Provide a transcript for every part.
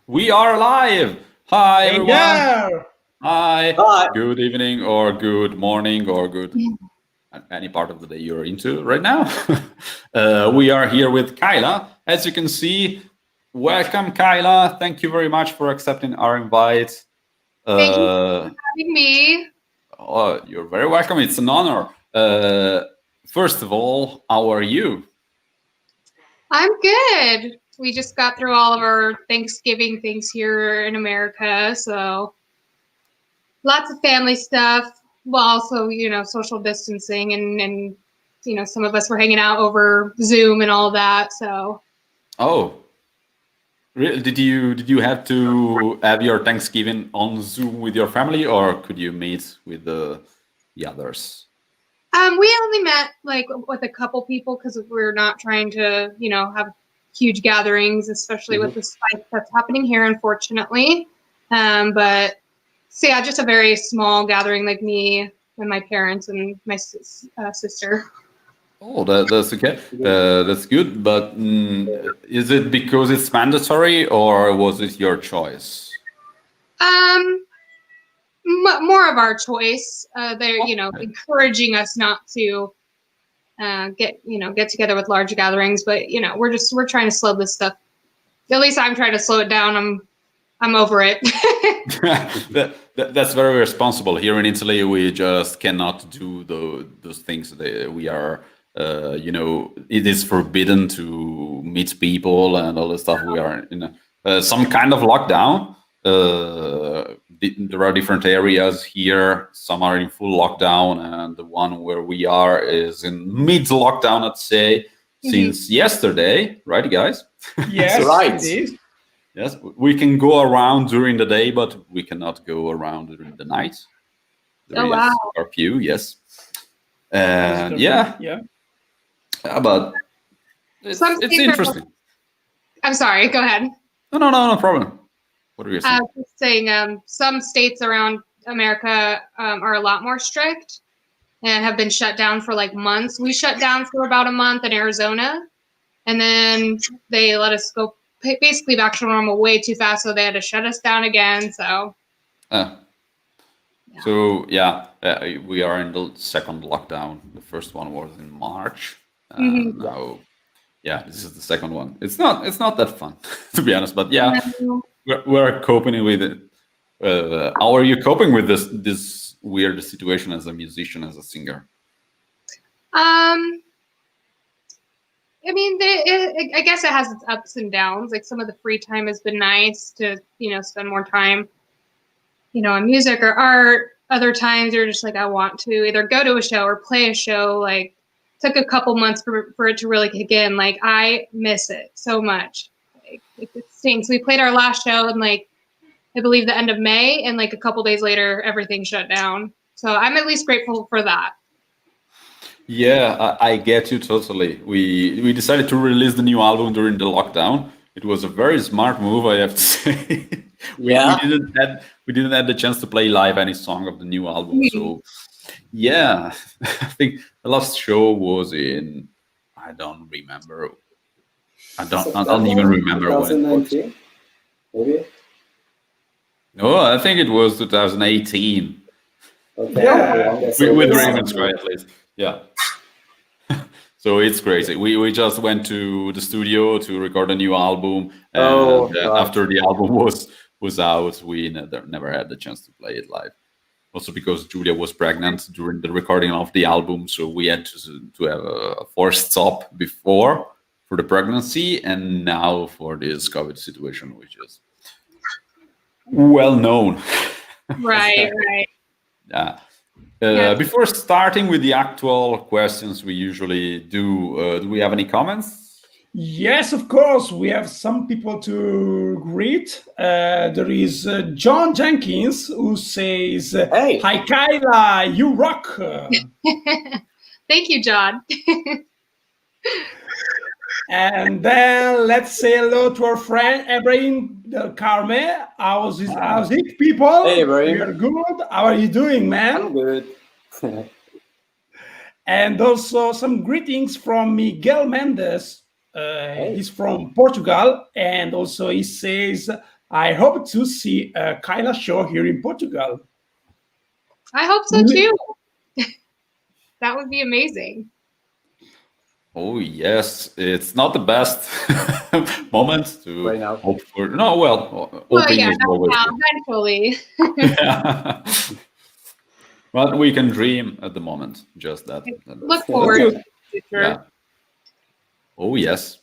We are live. Hi, Hey everyone. there! Hi. Hi. Good evening, or good morning, or good any part of the day you're into right now. We are here with KAYLA. As you can see, welcome, KAYLA. Thank you very much for accepting our invite. Thank you for having me. Oh, you're very welcome. It's an honor. First of all, how are you? I'm good. We just got through all of our Thanksgiving things here in America, so lots of family stuff. Well, also, social distancing and some of us were hanging out over Zoom and all that. So, Oh, really? Did you have to have your Thanksgiving on Zoom with your family, or could you meet with the others? we only met like with a couple people because we're not trying to, have huge gatherings, especially with the spike that's happening here, unfortunately. But so yeah, just a very small gathering, like me and my parents and my sister. Oh, that's okay. That's good. But is it because it's mandatory, or was it your choice? More of our choice. They're Okay. encouraging us not to get together with large gatherings, but we're trying to slow this stuff. At least I'm trying to slow it down. I'm over it. That's very responsible. Here in Italy, we just cannot do those things. We are, it is forbidden to meet people and all this stuff. We are in some kind of lockdown. There are different areas here. Some are in full lockdown, and the one where we are is in mid-lockdown, I'd say, since yesterday. Right, guys? Yes, Right. it is. Yes, we can go around during the day, but we cannot go around during the night. There Oh, is wow. curfew, yes. And yeah, Yeah. but it's Some states are- interesting. I'm sorry. Go ahead. No problem. What are you I saying? was just saying, some states around America are a lot more strict and have been shut down for like months. We shut down for about a month in Arizona, and then they let us go basically back to normal way too fast, so they had to shut us down again. So, So yeah, we are in the second lockdown. The first one was in March. Now, yeah, this is the second one. It's not that fun, to be honest. But yeah, we're coping with it. How are you coping with this weird situation as a musician, as a singer? I mean, I guess it has its ups and downs. Like some of the free time has been nice to, spend more time, on music or art. Other times you're just like, I want to either go to a show or play a show. Like, took a couple months for it to really kick in. Like, I miss it so much. Like, it stinks. We played our last show in like, I believe the end of May, and like a couple days later, everything shut down. So I'm at least grateful for that. Yeah, I get you totally. We decided to release the new album during the lockdown. It was a very smart move, I have to say. Yeah. We didn't have the chance to play live any song of the new album. So yeah, I think the last show was in, I don't remember. I don't even remember when it was. 2019, maybe. No, I think it was 2018 Okay. Yeah. Okay, so with it's- Ravenscry at least. Yeah. So it's crazy. We just went to the studio to record a new album, and Oh, right. after the album was out, we never had the chance to play it live. Also because Julia was pregnant during the recording of the album, so we had to have a forced stop before for the pregnancy, and now for this COVID situation, which is well known. Right. Yeah. Yeah. Before starting with the actual questions we usually do we have any comments? Yes, of course. We have some people to greet. There is John Jenkins who says, Hey. "Hi, KAYLA, you rock." Thank you, John. And then let's say hello to our friend Ibrahim Del Carme. How's it, people? Hey, Ibrahim. We are good. How are you doing, man? I'm good. And also some greetings from Miguel Mendes. He's from Portugal, and also he says, I hope to see a KAYLA show here in Portugal. I hope so too. That would be amazing. Oh yes, it's not the best moment to Right now. hope for. No, well, Well, hoping yeah, is not always now, good. eventually. Yeah. But we can dream at the moment, just that. Look forward to the future. Yeah. Oh yes.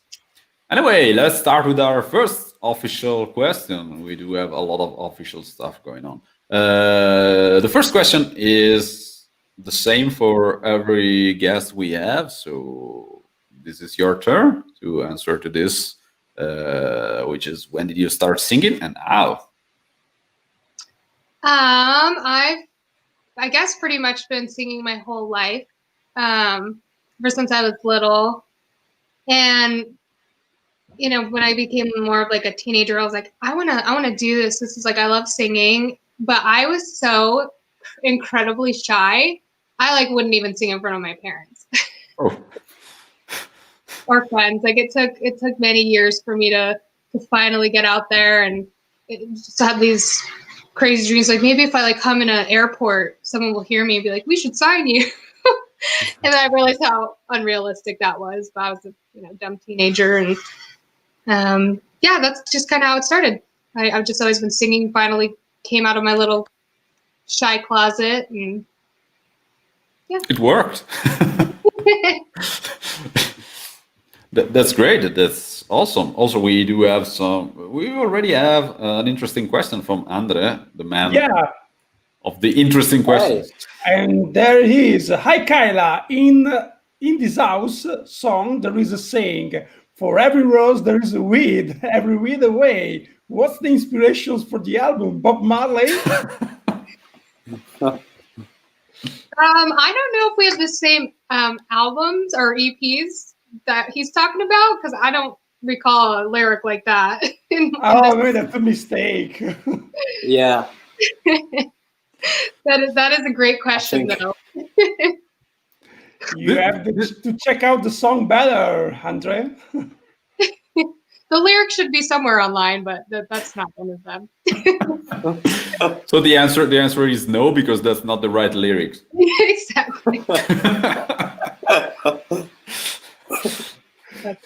Anyway, let's start with our first official question. We do have a lot of official stuff going on. The first question is the same for every guest we have. So this is your turn to answer to this, which is when did you start singing and how? I guess pretty much been singing my whole life, ever since I was little. And you know, when I became more of like a teenager, I was like, I wanna do this. This is like, I love singing, but I was so incredibly shy. I like wouldn't even sing in front of my parents Oh, or friends. Like it took many years for me to finally get out there and just have these crazy dreams. Like maybe if I like come in an airport, someone will hear me and be like, we should sign you. And then I realized how unrealistic that was. But I was a dumb teenager, and yeah, that's just kind of how it started. I've just always been singing. Finally, came out of my little shy closet, and yeah, it worked. That's great. That's awesome. Also, we do have we already have an interesting question from Andre, the man of the interesting questions. And there he is. Hi, KAYLA. In this house song, there is a saying, for every rose, there is a weed, every weed away. What's the inspirations for the album? Bob Marley? I don't know if we have the same albums or EPs that he's talking about, because I don't recall a lyric like that. Maybe that's a mistake. Yeah. That is a great question, though. You have to check out the song better, Andre. The lyrics should be somewhere online, but that's not one of them. So the answer is no, because that's not the right lyrics. Exactly.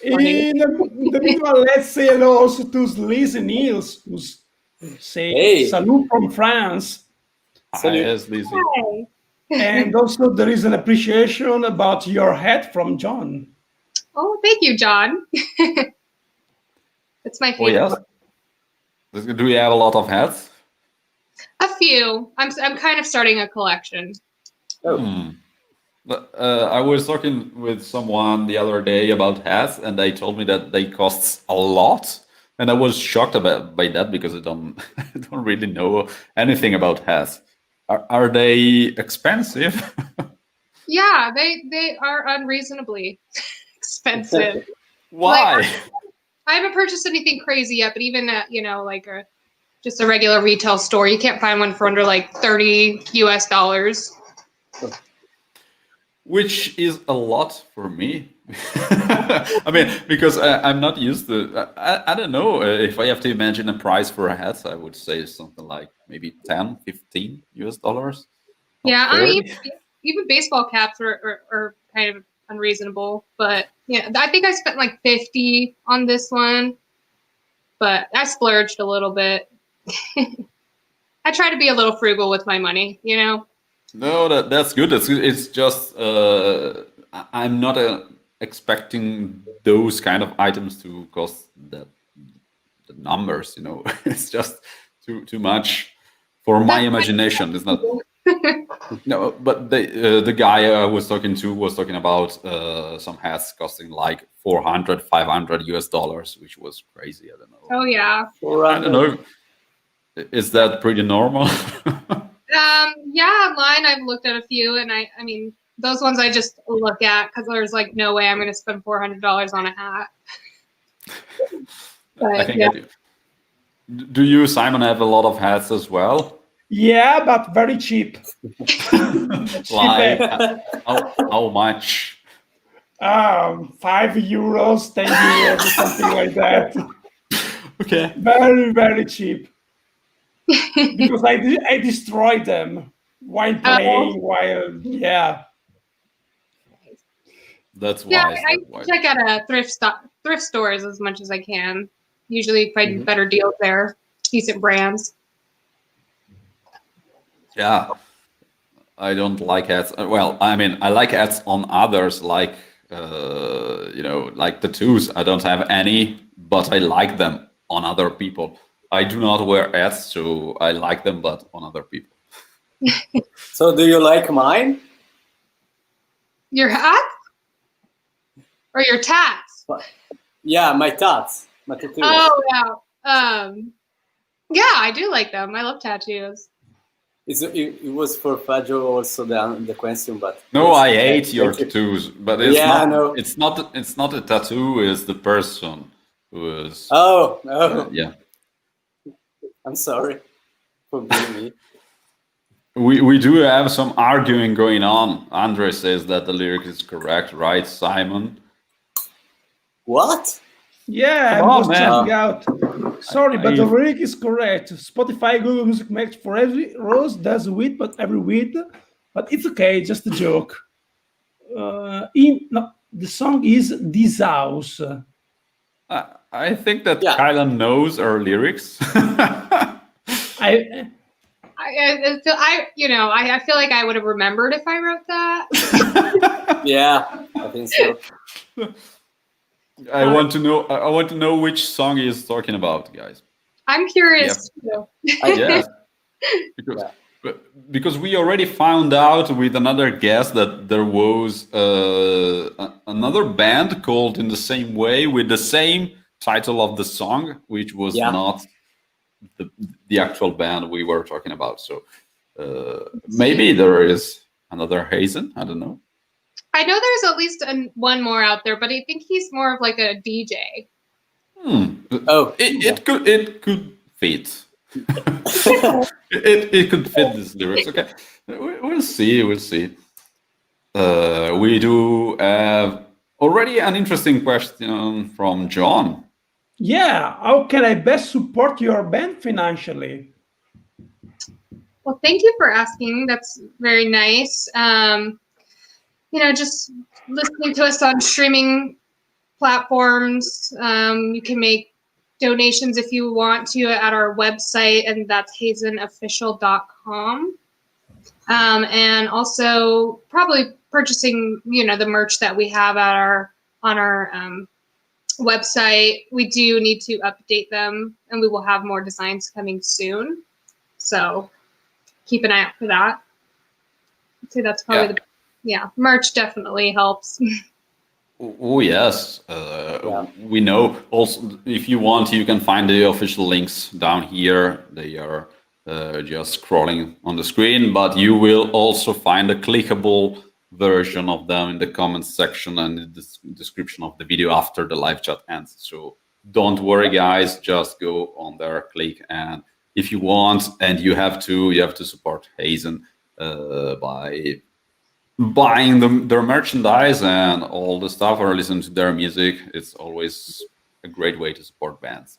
In the meanwhile, let's say hello also to Liz and Niels, who's saying salut from France. Yes, Lizzie. Hi. And also there is an appreciation about your hat from John. Oh, thank you, John. It's my favorite. Oh, yes. Do we have a lot of hats? A few. I'm kind of starting a collection. Oh. I was talking with someone the other day about hats, and they told me that they cost a lot, and I was shocked by that, because I don't really know anything about hats. Are they expensive? Yeah, they are unreasonably expensive. Why? Like, I haven't purchased anything crazy yet, but even at like just a regular retail store, you can't find one for under like $30 US. Which is a lot for me. I mean, because I'm not used to. I don't know if I have to imagine a price for a hat. I would say something like maybe 10, 15 US. Yeah, I mean, even baseball caps are kind of unreasonable. But yeah, I think I spent like 50 on this one, but I splurged a little bit. I try to be a little frugal with my money, No, that's good. That's good. It's just I'm not expecting those kind of items to cost the numbers. It's just too much for my imagination. It's not. No, but the guy I was talking to was talking about some hats costing like $400, $500 which was crazy. I don't know. Oh yeah. I don't know. Is that pretty normal? Yeah, online I've looked at a few, and I mean those ones I just look at because there's like no way I'm going to spend $400 on a hat. But, I think I do. Do you, Simon, have a lot of hats as well? Yeah, but very cheap. Like how much? €5, €10, or something like that. Okay. Very, very cheap. Because I destroyed them while playing, yeah. That's Yeah, wise. I That's wise. check out thrift stores as much as I can. Usually find Mhm. better deals there, decent brands. Yeah. I don't like ads. Well, I mean, I like ads on others, like like tattoos. I don't have any, but I like them on other people. I do not wear ads, so I like them, but on other people. So do you like mine? Your hat or your tats? Yeah, my tats, my tattoos. Oh yeah. Yeah, I do like them. I love tattoos. It was for Fabio also the question, but No, yes, I hate your thank you. tattoos, but it's Yeah, I not. know. It's not a tattoo. It's the person who is. Oh, no. Yeah. I'm sorry for being me. We do have some arguing going on. Andre says that the lyric is correct, right, Simon? What? Yeah, Come I on, was man. checking out. Sorry, but the I- lyric is correct. Spotify, Google Music Match for every rose does a weed, but every weed. But it's okay, just a joke. No, the song is This House. I think that Yeah. KAYLA knows her lyrics. I I feel like I would have remembered if I wrote that. Yeah, I think so. I want to know. I want to know which song he is talking about, guys. I'm curious too. Yes, because because we already found out with another guest that there was another band called in the same way with the same title of the song, which was Yeah. not the actual band we were talking about. So maybe there is another Hazen. I don't know. I know there's at least one more out there, but I think he's more of like a DJ. Oh, It could fit. it could fit these lyrics. Okay, we'll see. We'll see. We do have already an interesting question from John. Yeah, how can I best support your band financially? Well, thank you for asking. That's very nice. Just listening to us on streaming platforms. You can make donations if you want to at our website, and that's hazenofficial.com. And also probably purchasing, the merch that we have on our website. We do need to update them, and we will have more designs coming soon. So keep an eye out for that. I'd say that's probably merch definitely helps. Oh yes, we know. Also, if you want, you can find the official links down here. They are just scrolling on the screen, but you will also find a clickable version of them in the comments section and in the description of the video after the live chat ends. So don't worry, guys. Just go on there, click, and if you want, and you have to support Hazen by buying their merchandise and all the stuff or listen to their music. It's always a great way to support bands.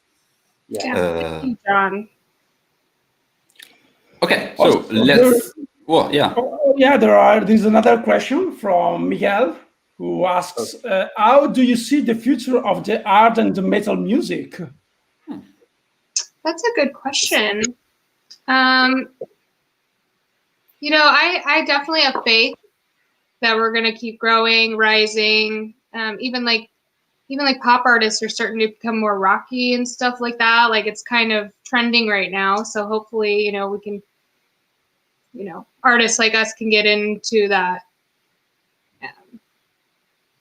Thank you, John. Okay, so let's. Well, yeah. Yeah, there's another question from Miguel who asks, how do you see the future of the art and the metal music? That's a good question. I definitely have faith that we're going to keep growing, rising. Even like pop artists are starting to become more rocky and stuff like that. Like it's kind of trending right now. So hopefully, we can, artists like us can get into that.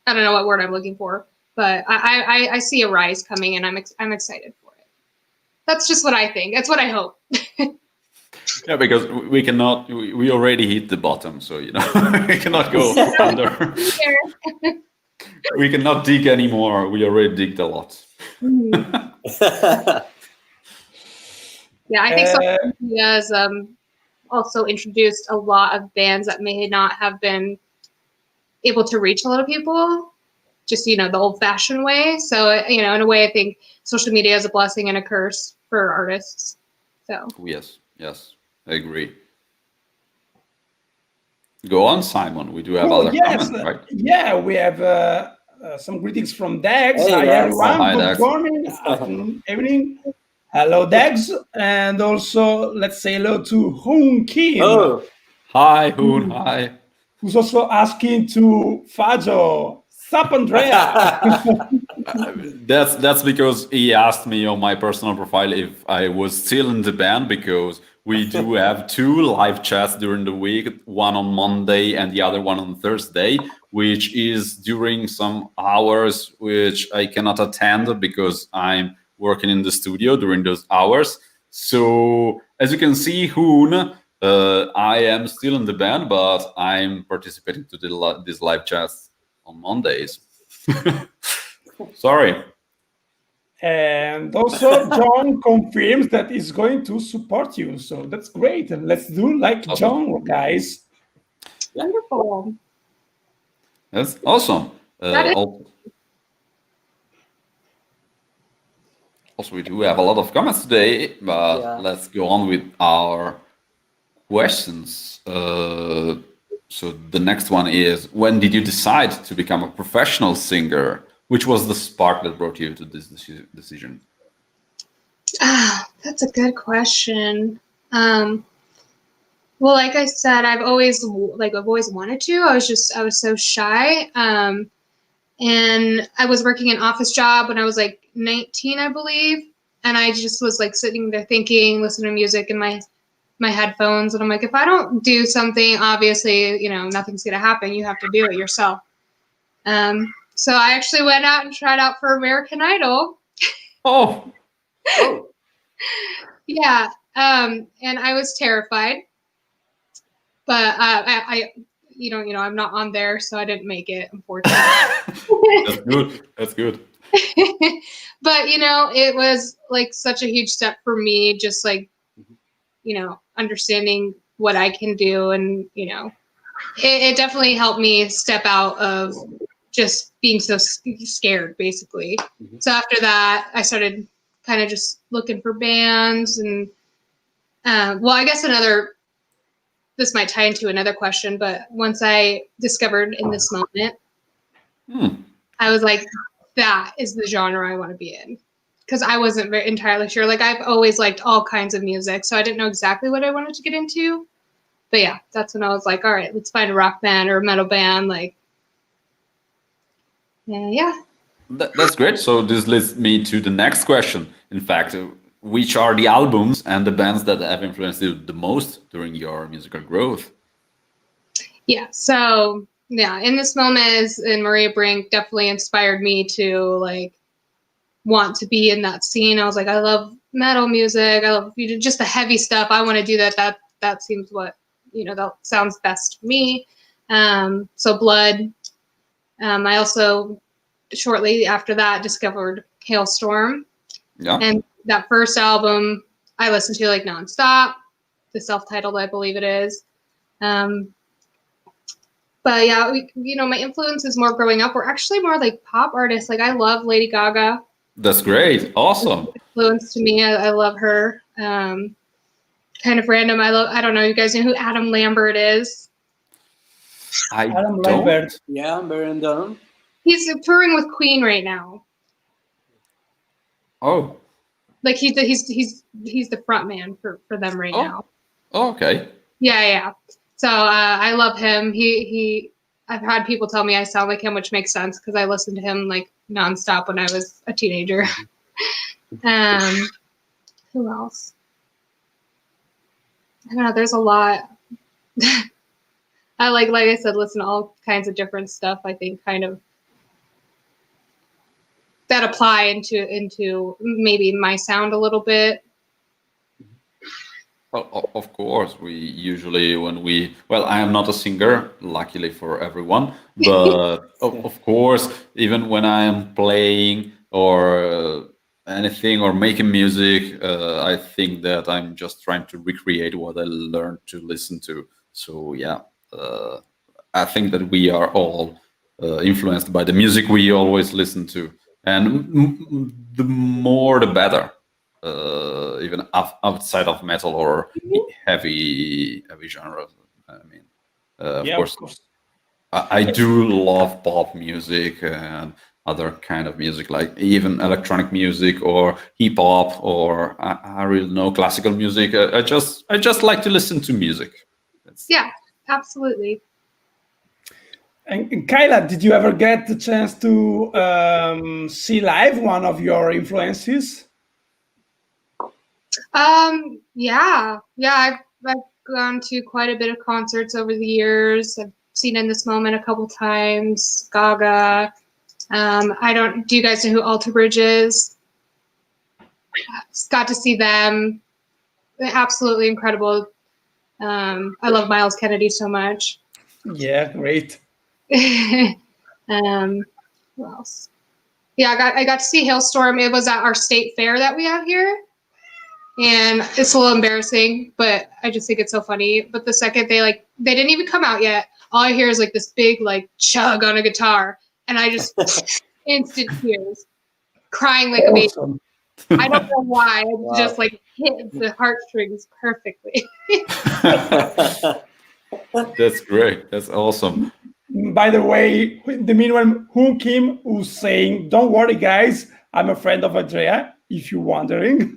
I don't know what word I'm looking for, but I see a rise coming, and I'm excited for it. That's just what I think. That's what I hope. Yeah, because we cannot. We already hit the bottom, so we cannot go under. We cannot dig anymore. We already digged a lot. Yeah, I think social media has also introduced a lot of bands that may not have been able to reach a lot of people. just, the old-fashioned way. So, in a way, I think social media is a blessing and a curse for artists. So Yes, I agree. Go on, Simon. We do have Oh, other yes. comments, right? Yeah, we have some greetings from Dex. Hey, Hi, Dex. Oh, everyone. hi, Good Dex. morning, afternoon, evening. Hello, Dex. And also, let's say hello to Hoon Kim, Oh, Hi, Hoon. Hi. who's also asking to Fajo. Sup, Andrea? That's because he asked me on my personal profile if I was still in the band, because we do have 2 live chats during the week, one on Monday and the other one on Thursday, which is during some hours which I cannot attend because I'm working in the studio during those hours. So as you can see, Hoon, I am still in the band, but I'm participating to these live chats on Mondays. Sorry. And also, John confirms that he's going to support you. So that's great. Let's do like Awesome. John, guys. wonderful. That's awesome. That is- Also, we do have a lot of comments today, but Yeah. let's go on with our questions. So the next one is, when did you decide to become a professional singer? Which was the spark that brought you to this decision? That's a good question. Well, like I said, I've always wanted to. I was so shy. And I was working an office job when I was like 19, I believe. And I just was like sitting there thinking, listening to music in my headphones. And I'm like, if I don't do something, obviously, nothing's going to happen. You have to do it yourself. So I actually went out and tried out for American Idol. Oh, oh, Yeah. And I was terrified, but I I'm not on there, so I didn't make it, unfortunately. that's good. That's good. But it was like such a huge step for me, just like understanding what I can do, and it definitely helped me step out of just being so scared, basically. Mhm. So after that, I started kind of just looking for bands, and well, I guess this might tie into another question, but once I discovered In This Moment, I was like, that is the genre I want to be in. Because I wasn't entirely sure. Like, I've always liked all kinds of music, so I didn't know exactly what I wanted to get into. But yeah, that's when I was like, all right, let's find a rock band or a metal band. Like, yeah. That's great. So this leads me to the next question. In fact, which are the albums and the bands that have influenced you the most during your musical growth? Yeah. So yeah, In This Moment and Maria Brink definitely inspired me to like want to be in that scene. I was like, I love metal music. I love just the heavy stuff. I want to do that. That seems what that sounds best to me. So Blood. I also shortly after that discovered Hailstorm. Yeah. And that first album I listened to like nonstop, the self-titled, I believe it is. But yeah, my influence is more growing up. We're actually more like pop artists. Like I love Lady Gaga. That's great. Awesome. Influence to me. I love her. Kind of random. I don't know. You guys know who Adam Lambert is? Adam don't. Lambert. yeah, Brandon. He's touring with Queen right now. Oh. Like he's the front man for them right now. Oh, okay. Yeah. So I love him. I've had people tell me I sound like him, which makes sense because I listened to him like nonstop when I was a teenager. Who else? I don't know. There's a lot. I like I said, listen to all kinds of different stuff. I think kind of that apply into maybe my sound a little bit. Of course, we usually I am not a singer, luckily for everyone, but of course, even when I am playing or anything or making music, I think that I'm just trying to recreate what I learned to listen to. So yeah, I think that we are all influenced by the music we always listen to, and the more the better. Even outside of metal or heavy genres. I mean, of Yeah, course, of course. I do love pop music and other kind of music, like even electronic music or hip hop, or I really know classical music. I just like to listen to music. Yeah, absolutely. And KAYLA, did you ever get the chance to see live one of your influences? I've gone to quite a bit of concerts over the years. I've seen In This Moment a couple times, Gaga. Do you guys know who Alter Bridge is? Got to see them. Absolutely incredible. I love Miles Kennedy so much. Yeah, great. Who else? Yeah, I got to see Hailstorm. It was at our state fair that we have here. And it's a little embarrassing, but I just think it's so funny. But the second they didn't even come out yet. All I hear is like this big like chug on a guitar, and I just instant tears, crying like a baby. Awesome. I don't know why. It Wow. just like hit the heartstrings perfectly. That's great. That's awesome. By the way, the meanwhile, Hoon Kim who's saying, "Don't worry, guys. I'm a friend of Andrea, if you're wondering."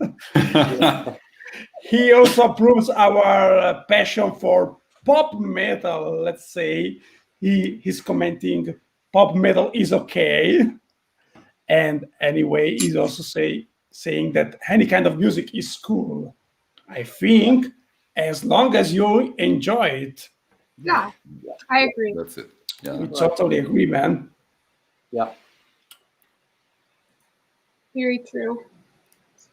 He also approves our passion for pop metal. Let's say he's commenting, "Pop metal is okay," and anyway, he's also saying that any kind of music is cool. I think as long as you enjoy it. Yeah, I agree. That's it. Yeah. We totally agree, man. Yeah. Very true.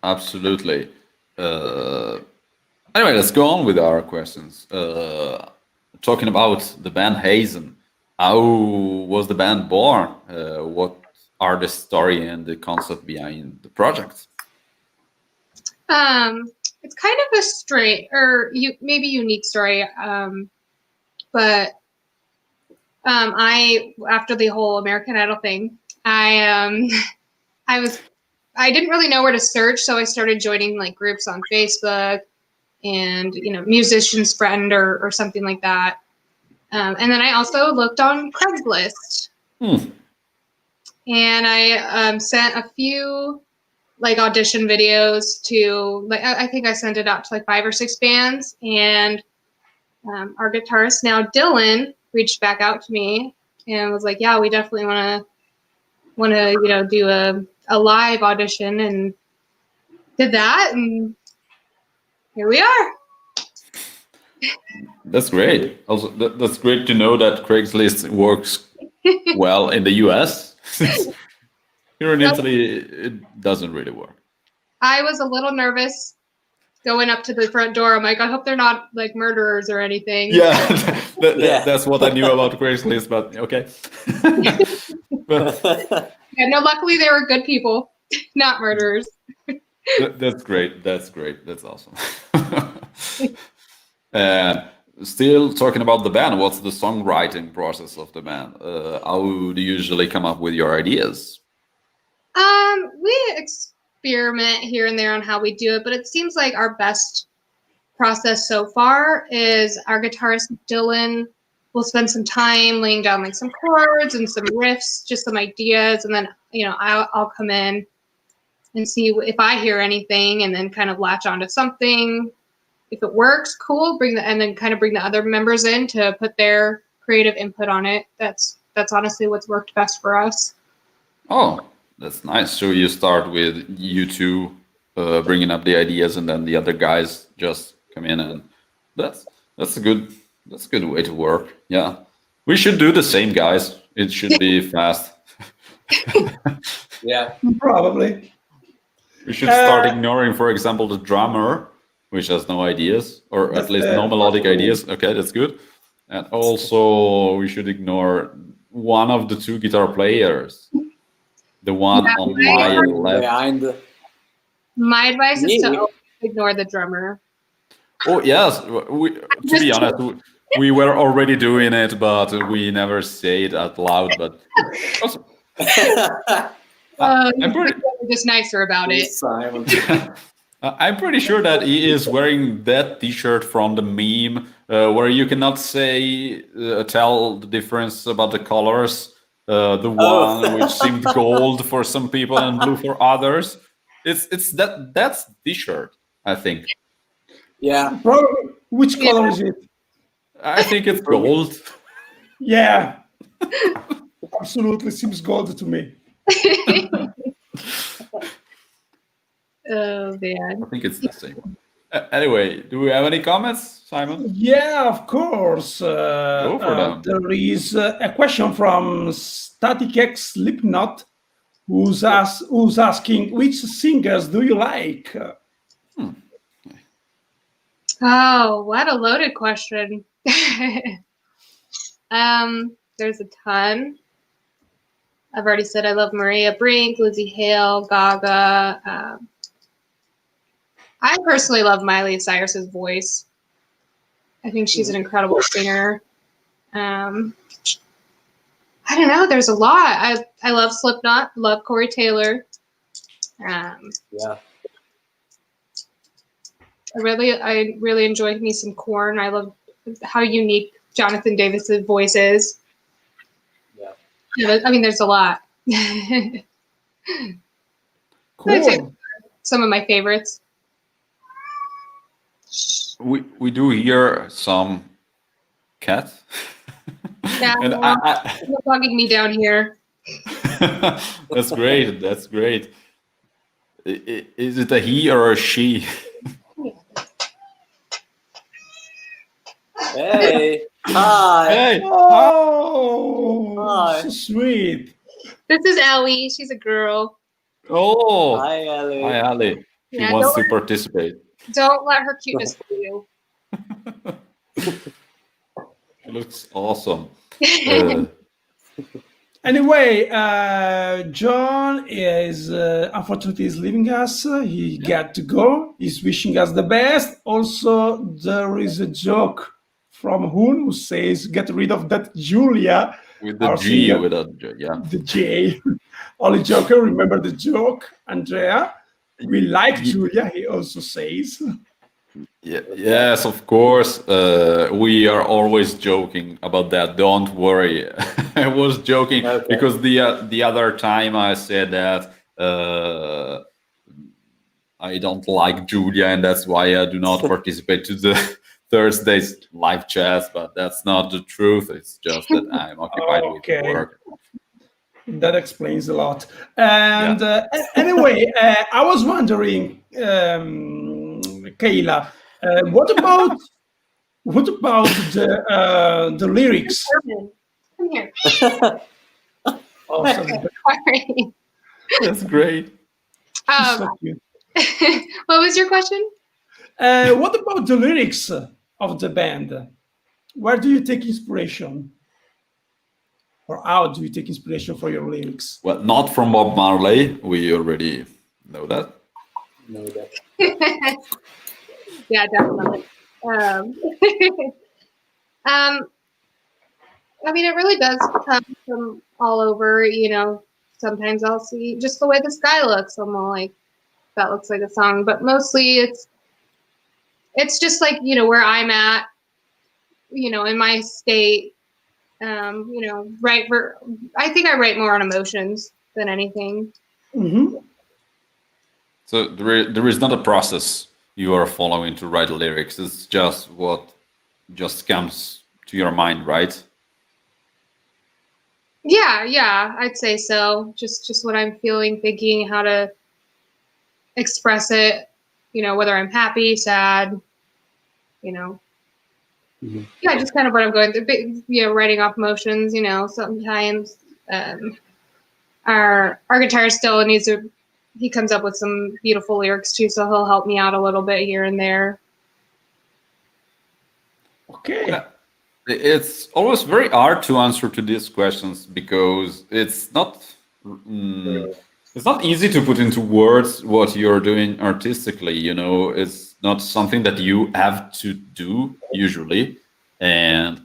Absolutely. Anyway, let's go on with our questions. Talking about the band HAZEN, how was the band born? What are the story and the concept behind the project? It's kind of a maybe unique story. But I, after the whole American Idol thing, I didn't really know where to search, so I started joining like groups on Facebook and musician's friend or something like that. And then I also looked on Craigslist, and I sent a few like audition videos to I think I sent it out to like 5 or 6 bands, and our guitarist now Dylan reached back out to me and was like, "Yeah, we definitely want to do a live audition," and did that, and here we are. That's great. Also, that's great to know that Craigslist works well in the US. Here in Italy, it doesn't really work. I was a little nervous going up to the front door. I'm like, I hope they're not like murderers or anything. Yeah, that's what I knew about Craigslist, but okay. But Yeah, no, luckily they were good people, not murderers. that's great. That's great. That's awesome. And still talking about the band, what's the songwriting process of the band? How do you usually come up with your ideas? We experiment here and there on how we do it, but it seems like our best process so far is our guitarist Dylan will spend some time laying down like some chords and some riffs, just some ideas, and then I'll come in and see if I hear anything, and then kind of latch onto something. If it works, cool. And then kind of bring the other members in to put their creative input on it. That's honestly what's worked best for us. Oh, that's nice. So you start with you two bringing up the ideas, and then the other guys just come in, and that's a good way to work. Yeah, we should do the same, guys. It should be fast. Yeah. Probably. We should start ignoring, for example, the drummer, which has no ideas, or at least no melodic ideas. Okay, that's good. And also, we should ignore one of the 2 guitar players. The one on my left. Behind. My advice is to always ignore the drummer. Oh yes, to be honest, we were already doing it, but we never say it out loud. But also, I'm pretty, just nicer about it. Simon. I'm pretty sure that he is wearing that T-shirt from the meme where you cannot say tell the difference about the colors. The one which seemed gold for some people and blue for others. It's that's T-shirt, I think. Yeah. Probably, which color is it? I think it's gold. Yeah, absolutely seems gold to me. Oh man. I think it's the same one. Anyway, do we have any comments, Simon? Yeah, of course. Go for them. There is a question from Static X Slipknot, who's asking, which singers do you like? Oh, what a loaded question. There's a ton. I've already said I love Maria Brink, Lizzie Hale, Gaga. I personally love Miley Cyrus's voice. I think she's an incredible singer. I don't know. There's a lot. I love Slipknot. Love Corey Taylor. Yeah. I really enjoy me some Korn. I love how unique Jonathan Davis's voice is. Yeah. I mean, there's a lot. Cool. Some of my favorites. We do hear some cat. Yeah, And you're bugging me down here. That's great. That's great. Is it a he or a she? Hey. Hi. Hey. Oh, Hi. so sweet. This is Ellie. She's a girl. Oh. Hi, Ellie. Hi, Ali. She Yeah, wants to participate. Don't let her cuteness fool you. She looks awesome. Anyway, John is unfortunately is leaving us. He got to go. He's wishing us the best. Also, there is a joke from Hoon who says, "Get rid of that Julia." With the our G, singer. with a J, yeah. The J. Only Joker, remember the joke, Andrea? We like Julia, he also says. Yeah, yes, of course. We are always joking about that. Don't worry. I was joking because the other time I said that I don't like Julia, and that's why I do not participate to the Thursday's live chats. But that's not the truth. It's just that I'm occupied with work. That explains a lot. And anyway, I was wondering, Kayla, what about the lyrics? Come here. Oh, sorry. Sorry. That's great. So cute. What was your question? What about the lyrics of the band? Where do you take inspiration? Or how do you take inspiration for your lyrics? Well, not from Bob Marley. We already know that. Know that. Yeah, definitely. I mean, it really does come from all over. You know, sometimes I'll see just the way the sky looks. I'm all like, that looks like a song. But mostly, it's just like, you know, where I'm at. You know, in my state. You know, I think I write more on emotions than anything. Mm-hmm. So there is not a process you are following to write lyrics. It's just what just comes to your mind, right? Yeah, I'd say so. Just what I'm feeling, thinking, how to express it. You know, whether I'm happy, sad. You know. Mm-hmm. Yeah, just kind of what I'm going through. You know, writing off emotions. You know, sometimes our guitarist still needs to. He comes up with some beautiful lyrics too, so he'll help me out a little bit here and there. Okay. It's always very hard to answer to these questions because it's not easy to put into words what you're doing artistically. You know, it's not something that you have to do usually. and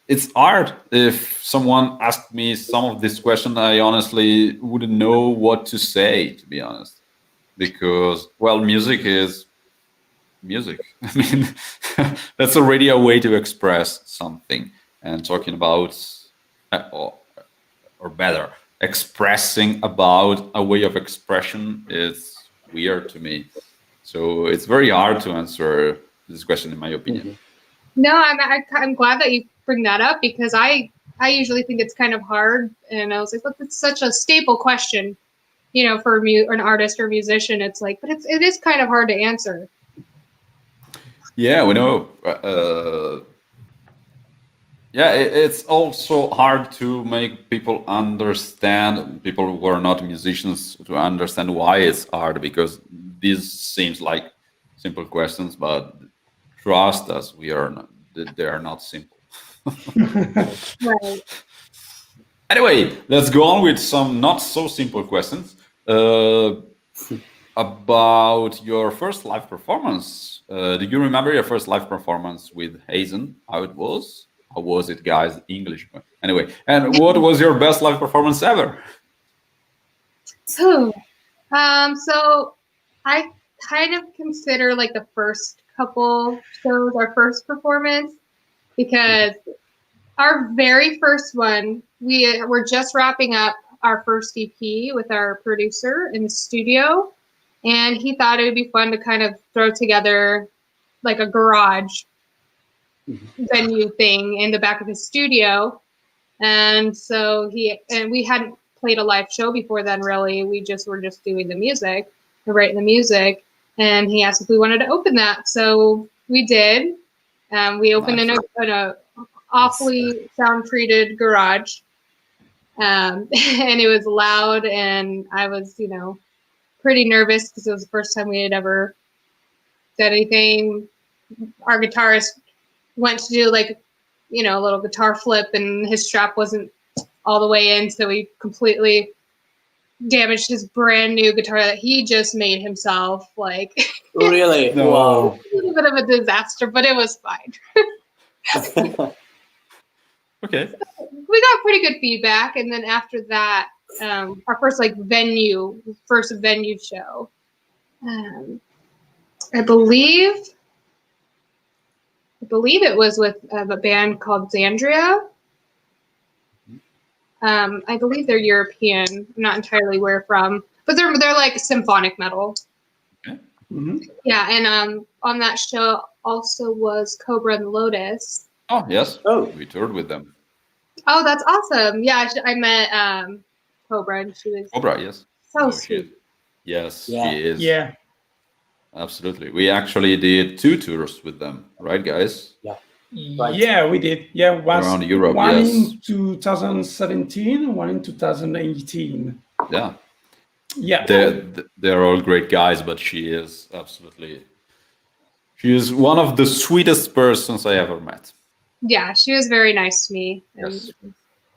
it's hard. If someone asked me some of this question, I honestly wouldn't know what to say, to be honest, because well, music is music. I mean, that's already a way to express something, and talking about or better, expressing about a way of expression is weird to me. So it's very hard to answer this question, in my opinion. No, I'm glad that you bring that up because I usually think it's kind of hard, and I was like, look, it's such a staple question, you know, for an artist or musician. It's like, but it is kind of hard to answer. Yeah, we know. Yeah, it's also hard to make people understand, people who are not musicians, to understand why it's hard, because these seems like simple questions, but trust us, we are not, they are not simple. Right. Anyway, let's go on with some not so simple questions about your first live performance. Do you remember your first live performance with HAZEN? How it was? How was it, guys? English. Anyway, and what was your best live performance ever? So I kind of consider like the first couple shows our first performance, because our very first one, we were just wrapping up our first EP with our producer in the studio, and he thought it would be fun to kind of throw together like a garage venue thing in the back of his studio. And so we hadn't played a live show before then, really. We were just doing the music, writing the music, and he asked if we wanted to open that. So we did. We opened in a awfully sound treated garage, and it was loud, and I was, you know, pretty nervous because it was the first time we had ever done anything. Our guitarist went to do like, you know, a little guitar flip, and his strap wasn't all the way in, so he completely damaged his brand new guitar that he just made himself. Like, Really? No. Wow. a little bit of a disaster, but it was fine. Okay. We got pretty good feedback, and then after that, our first venue show, I believe it was with a band called Xandria. I believe they're European. I'm not entirely where from, but they're like symphonic metal. Okay. Mhm. Yeah, and on that show also was Cobra and Lotus. Oh, yes. Oh. We toured with them. Oh, that's awesome! Yeah, I met Cobra, and she was Cobra, yes. so Oh, sweet. Yes, Yeah. she is. Yeah. Absolutely. We actually did 2 tours with them, right, guys? Right. Yeah, we did. Yeah, Around Europe, one yes. in 2017, one in 2018. Yeah. Yeah. They're all great guys, but she is one of the sweetest persons I ever met. Yeah, she was very nice to me. And Yes. we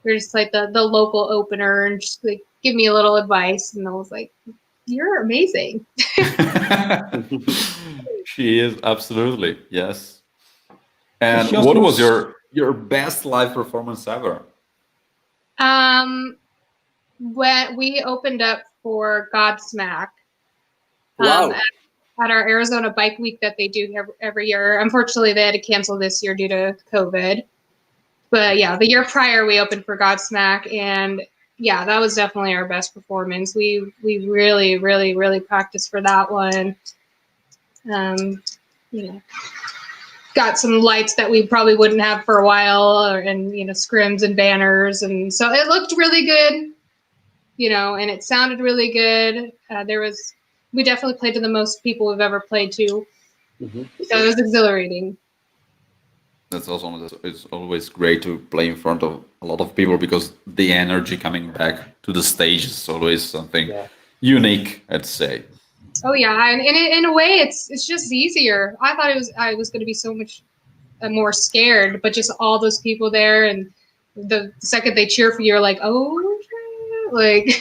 were just like the local opener, and just like give me a little advice, and I was like, "You're amazing." She is, absolutely, yes. And She what also was your best live performance ever? When we opened up for Godsmack, Wow. at our Arizona Bike Week that they do every year. Unfortunately, they had to cancel this year due to COVID. But yeah, the year prior we opened for Godsmack, and yeah, that was definitely our best performance. We really, really, really practiced for that one. You know, got some lights that we probably wouldn't have for a while, and you know, scrims and banners, and so it looked really good. You know, and it sounded really good. We definitely played to the most people we've ever played to, so it was exhilarating. That's also, it's always great to play in front of a lot of people, because the energy coming back to the stage is always something unique, I'd say. Oh yeah, and in a way, it's just easier. I thought I was going to be so much more scared, but just all those people there, and the second they cheer for you, you're like, oh, like.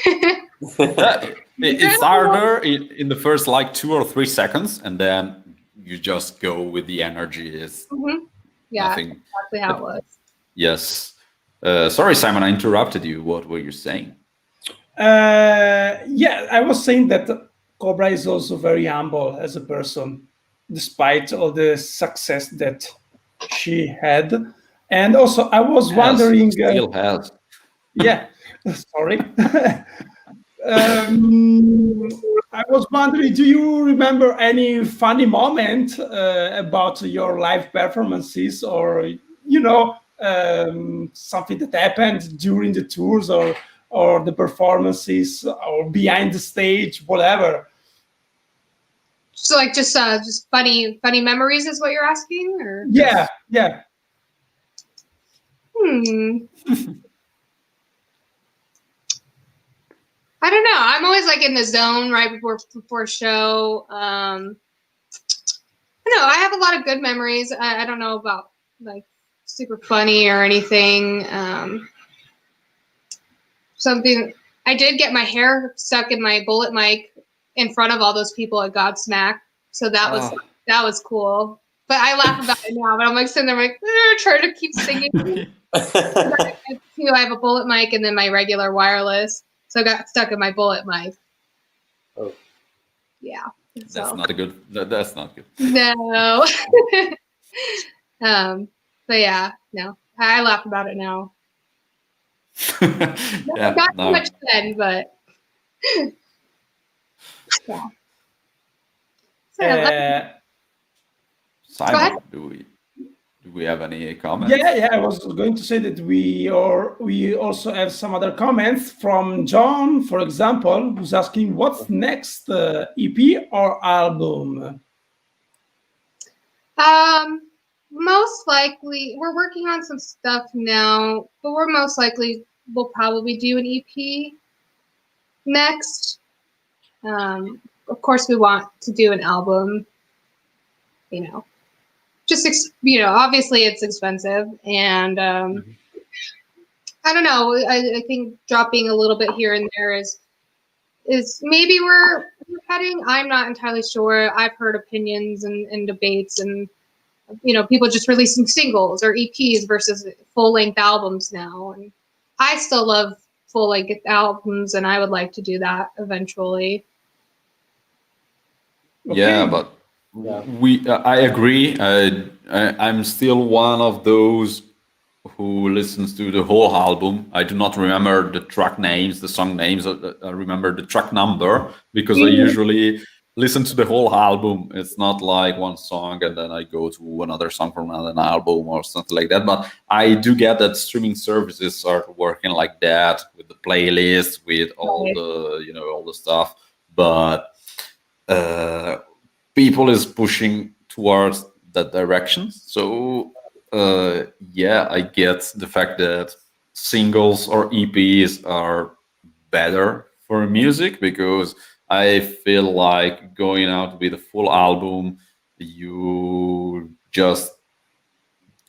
It's harder in the first 2 or 3 seconds, and then you just go with the energy. Yeah, Nothing. exactly how it was. Yes. Sorry, Simon, I interrupted you. What were you saying? Yeah, I was saying that Cobra is also very humble as a person, despite all the success that she had. And also, I was Has, wondering, still has. yeah, sorry. um, I was wondering, do you remember any funny moment about your live performances, or something that happened during the tours, or the performances, or behind the stage, whatever? So like just funny memories is what you're asking, or Yeah, yeah. I don't know. I'm always like in the zone right before a show. I don't know. I have a lot of good memories. I don't know about like super funny or anything. Something I did get my hair stuck in my bullet mic in front of all those people at Godsmack, so that was cool. But I laugh about it now. But I'm like sitting there like trying to keep singing. I have a bullet mic and then my regular wireless, so I got stuck in my bullet mic. Oh. Yeah. That's So. not a good. That's not good. No. But yeah, no. I laugh about it now. Yeah, Not no. too much then, but yeah. So, Simon, do we have any comments? Yeah. I was going to say that we also have some other comments from John, for example, who's asking what's next, EP or album? most likely we're working on some stuff now, but we're most likely we'll probably do an EP next. Of course, we want to do an album. Just obviously it's expensive, and I don't know. I think dropping a little bit here and there is maybe we're heading. I'm not entirely sure. I've heard opinions and debates, and people just releasing singles or EPs versus full length albums now. And I still love full length albums, and I would like to do that eventually. Yeah, Okay. but I agree. I'm still one of those who listens to the whole album. I do not remember the track names, the song names. I remember the track number because I usually listen to the whole album. It's not like one song and then I go to another song from another album or something like that. But I do get that streaming services start working like that with the playlist, with all the all the stuff. But people is pushing towards that direction. So yeah, I get the fact that singles or EPs are better for music because I feel like going out with a full album, you just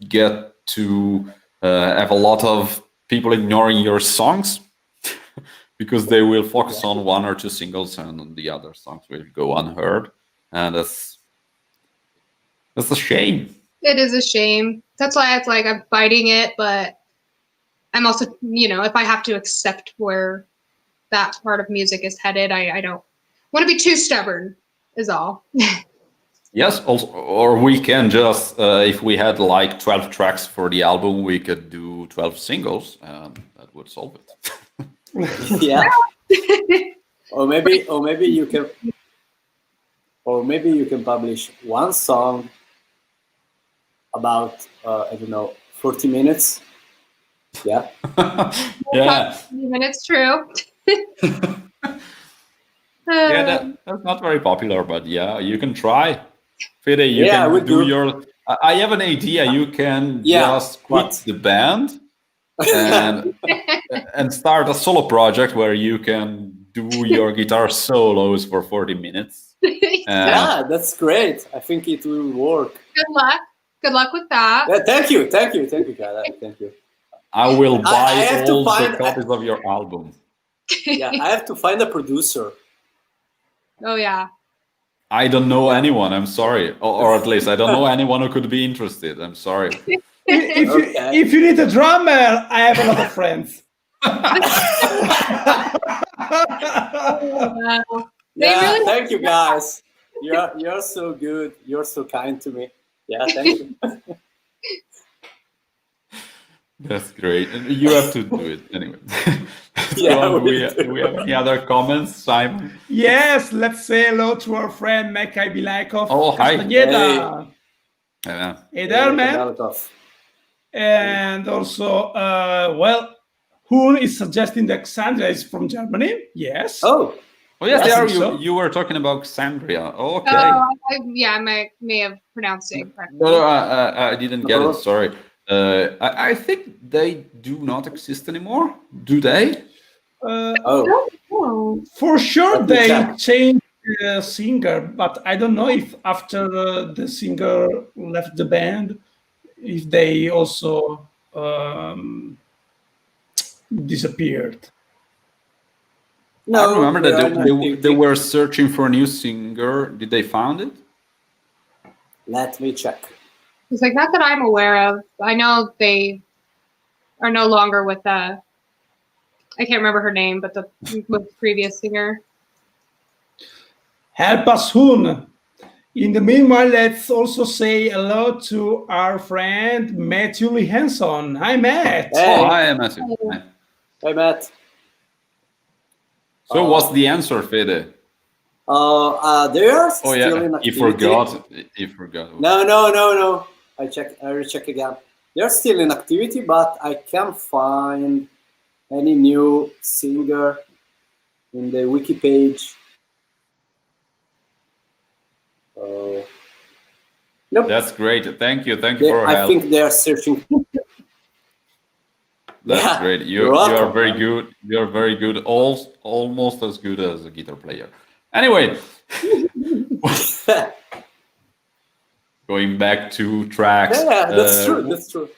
get to have a lot of people ignoring your songs because they will focus on one or two singles and the other songs will go unheard, and that's a shame. It is a shame. That's why it's like I'm fighting it, but I'm also, if I have to accept where that part of music is headed, I don't want to be too stubborn, is all. Yes, also, or we can just, if we had like 12 tracks for the album, we could do 12 singles, and that would solve it. Yeah. or maybe you can publish one song about I don't know 40 minutes. Yeah. Yeah. 40 minutes, true. Yeah, that's not very popular, but yeah, you can try. Fede, you Yeah, I can would do do. your. I have an idea. You can just quit what? the band and start a solo project where you can do your guitar solos for 40 minutes. Yeah, that's great. I think it will work. Good luck. Good luck with that. Yeah, thank you, KAYLA. Thank you. I will buy have to all find- the copies of your album. Yeah, I have to find a producer. Oh yeah. I don't know anyone. I'm sorry, or at least I don't know anyone who could be interested. I'm sorry. If you need a drummer, I have a lot of friends. Wow. They Yeah, really thank you guys. You're so good. You're so kind to me. Yeah, thank you. That's great. And you have to do it anyway. Let's Yeah, go on. we Do we have any other comments, Simon? Yes, let's say hello to our friend Mekai Bilaikov Oh, hi. Castañeda. Yeah. Hey there, man. Belalkov. And also, well, Hoon is suggesting that Alexandria is from Germany. Yes. Oh, Oh yes, Yes, they I are. think so. You were talking about Xandria. Okay. yeah, I may have pronounced it incorrectly. No, I didn't get Uh-huh. it. Sorry. I think they do not exist anymore. Do they? oh, Oh. For sure, Let me they check. changed the singer, but I don't know if after the singer left the band, if they also disappeared. no. I remember we are that not they thinking. were searching for a new singer. Did they found it? Let me check. It's like not that I'm aware of. I know they are no longer with I can't remember her name, but the previous singer. Help us, Hoon. In the meanwhile, let's also say hello to our friend Matthew Lee Hanson. Hi, Matt. Hey. Oh, I am asking. Hey, Matt. So what's the answer, Fede? They are Oh still in yeah, he activity. forgot. He forgot. No. I recheck again. They're still in activity, but I can't find any new singer in the wiki page. Nope. That's great. Thank you. Thank you for your I help. think they are searching. That's Yeah, great. you're You are welcome, very man. good. You're very good. Almost as good as a guitar player. Anyway, going back to tracks. Yeah, that's true. That's true.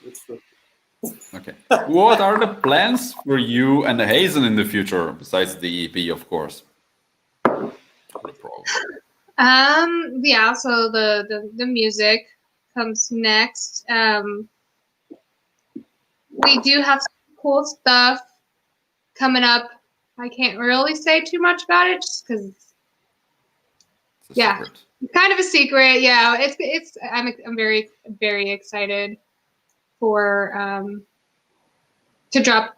Okay. What are the plans for you and Hazen in the future, besides the EP, of course? Yeah, so the music comes next. We do have some cool stuff coming up. I can't really say too much about it just because yeah, Secret. kind of a secret. Yeah, I'm very excited for to drop,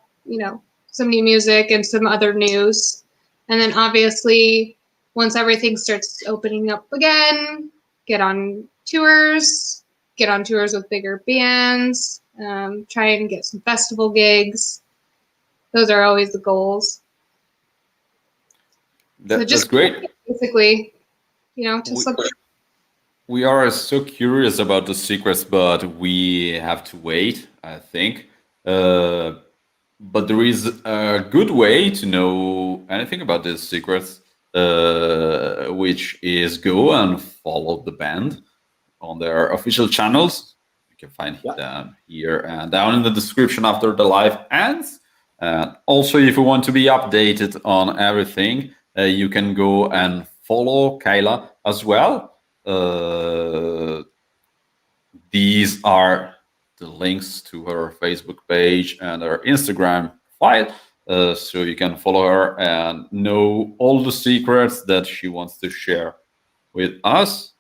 some new music and some other news. And then obviously once everything starts opening up again, get on tours with bigger bands, try and get some festival gigs. Those are always the goals. That's great. Basically, just We are so curious about the secrets, but we have to wait, I think. But there is a good way to know anything about these secrets, which is go and follow the band on their official channels. You can find them here and down in the description after the live ends. Also, if you want to be updated on everything, you can go and follow KAYLA as well. These are the links to her Facebook page and her Instagram file, so you can follow her and know all the secrets that she wants to share with us.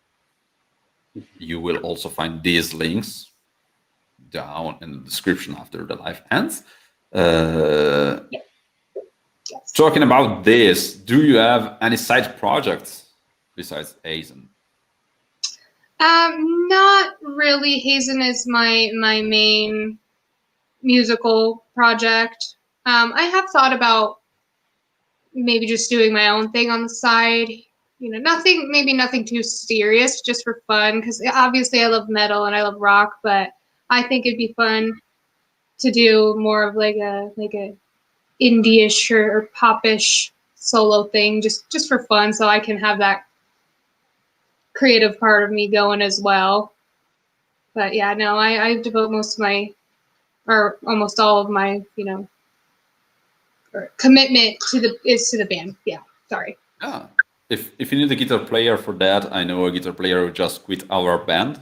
You will also find these links down in the description after the live ends. Talking about this, do you have any side projects besides Hazen? Not really. Hazen is my main musical project. I have thought about maybe just doing my own thing on the side. Maybe nothing too serious, just for fun. Because obviously I love metal and I love rock, but I think it'd be fun to do more of like a indie-ish or pop-ish solo thing, just for fun, so I can have that creative part of me going as well. But yeah, no, I devote most of my, or almost all of my, commitment to the band. Yeah, sorry. Yeah, if you need a guitar player for that, I know a guitar player who just quit our band.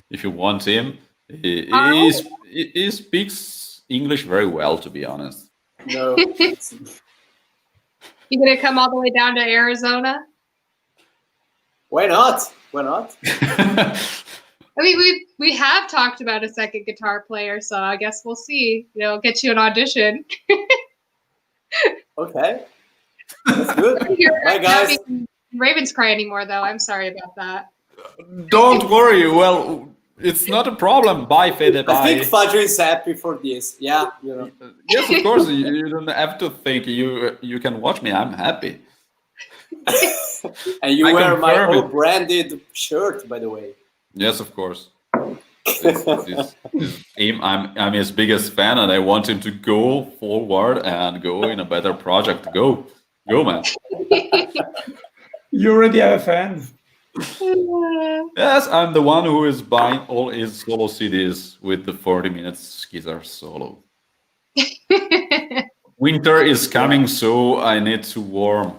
If you want him, he speaks English very well, to be honest. No. You gonna come all the way down to Arizona? Why not? Why not? I mean, we have talked about a second guitar player, so I guess we'll see. You know, get you an audition. Okay. That's good. You're Bye, not guys. having Ravenscry anymore, though. I'm sorry about that. Don't worry. Well, it's not a problem. Bye, Fede. Bye. I think Fadro is happy for this. Yeah, you know. Yes, of course. You don't have to think. You can watch me. I'm happy. And you I wear my confirm old it. branded shirt, by the way. Yes, of course. It's him. I'm his biggest fan, and I want him to go forward and go in a better project. Go, man. You already have a fan. Yes, I'm the one who is buying all his solo CDs with the 40 minutes guitar solo. Winter is coming, so I need to warm